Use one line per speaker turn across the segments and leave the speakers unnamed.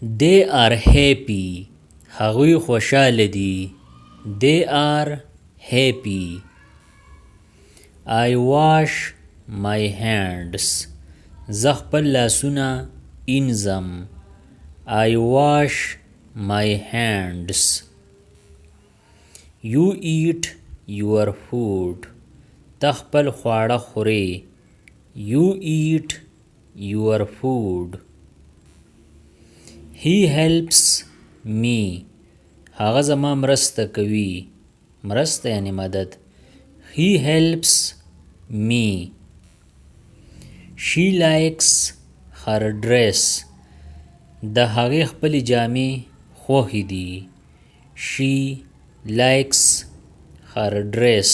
They are happy. هغوی خوشحاله دي. They are happy. I wash my hands. زه خپل لاسونه اینځم. I wash my hands. You eat your food. ته خپل خواړه خورې. You eat your food. He helps me. هغه زما مرسته کوي. مرسته یعنی مدد. He helps me. She likes her dress. د هغې خپلې جامې خوښې دي. She likes her dress.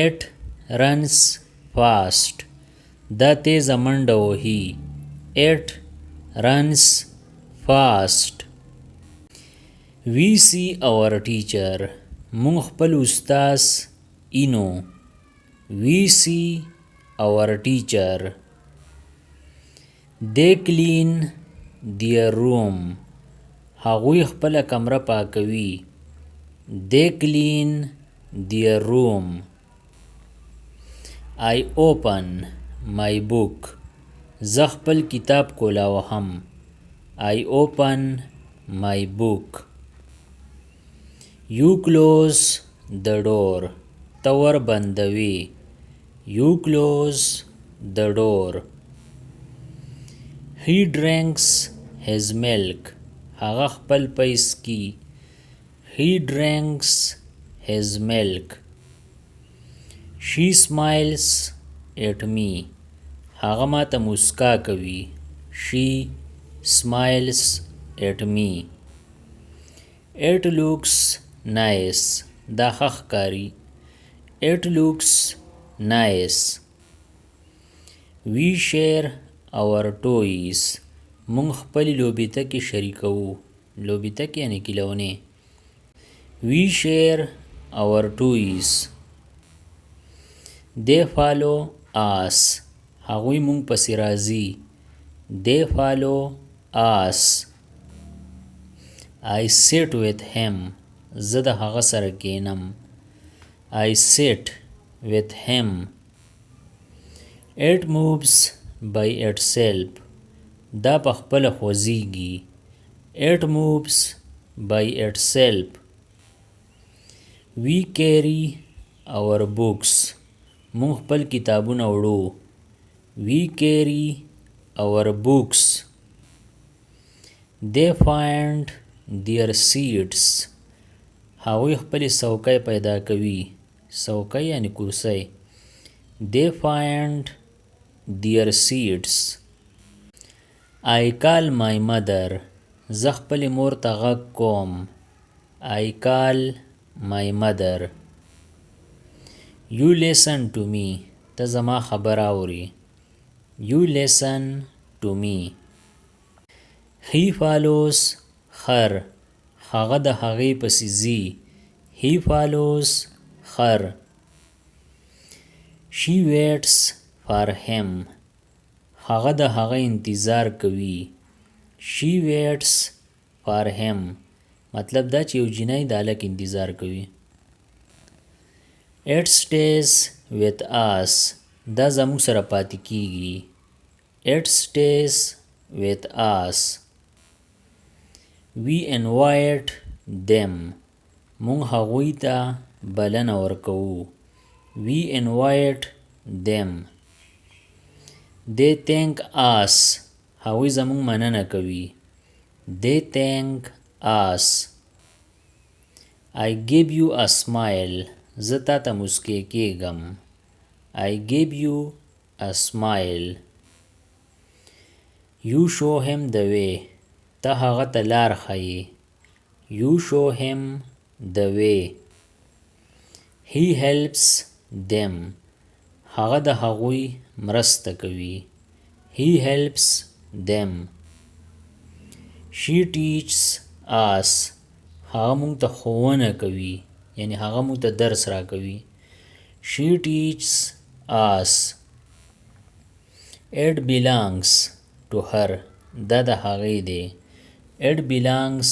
It runs fast. دا تیزه منډه وهي. It runs fast. We see our teacher. مونږ خپل استاذ اینو. We see our teacher. They clean their room. هغوی خپل کمره پاکوي. They clean their room. I open my book. زه خپل کتاب کولاوهم. I open my book. You close the door. ته ور بندوي. You close the door. He drinks his milk. هغه خپل پیس کی. He drinks his milk. She smiles at me. هغه ما ته مسکا کوي. She smiles at me. It looks nice. دا ښه ښکاري. It looks nice. We share our toys. مونږ خپلې لوبېتکې شریکوو. لوبېتکې یعنې کیلونې. We share our toys. They follow us. هغوی مونږ پسې راځي. They follow us. I sit with him. زه د هغه سره کینم. I sit with him. It moves by itself. دا په خپله خوځېږي. It moves by itself. We carry our books. مونږ خپل کتابونه وړو. We carry our books. They find their seats. هغوی خپلې څوکۍ پیدا کوي. څوکۍ یعنې کرسۍ. They find their seats. I call my mother. زه خپلې مور ته غږ کوم. I call my mother. You listen to me. ته زما خبره اورې. You listen to me. He follows her. هغه د هغې پسې ځي. He follows her. She waits for him. هغه د هغه انتظار کوي. She waits for him. مطلب دا چې یو جنۍ د هلک انتظار کوي. It stays with us. دا زموږ سره پاتې کیږي. It stays with us. We invite them. مونږ هغوی ته بلنه ورکوو. We invite them. They thank us. هغوی زموږ مننه کوي. They thank us. I give you a smile. زه تا ته مسکی کېږم. I give you a smile. You show him the way. ته هغه ته لار ښیې. You show him the way. He helps them. هغه د هغوی مرسته کوي. He helps them. She teaches us. هغه مونږ ته ښوونه کوي. یعنی هغه مونږ ته درس راکوي. She teaches us. It belongs to her. دا د هغې دی. It belongs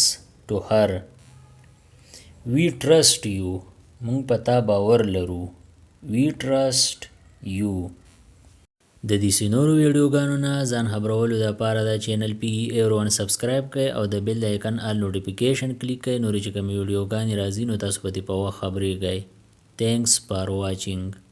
to her. We trust you. مونږ په تا باور لرو. We trust you. د دې نورو ویډیوګانو نه ځان خبرولو دپاره دا چینل PE سبسکرایب کړئ او د بیل د آیکن آل نوټیفیکیشن کلیک کړئ. نورې چې کومې ویډیوګانې راځي نو تاسو په دې په وخت خبرېږئ. Thanks for watching.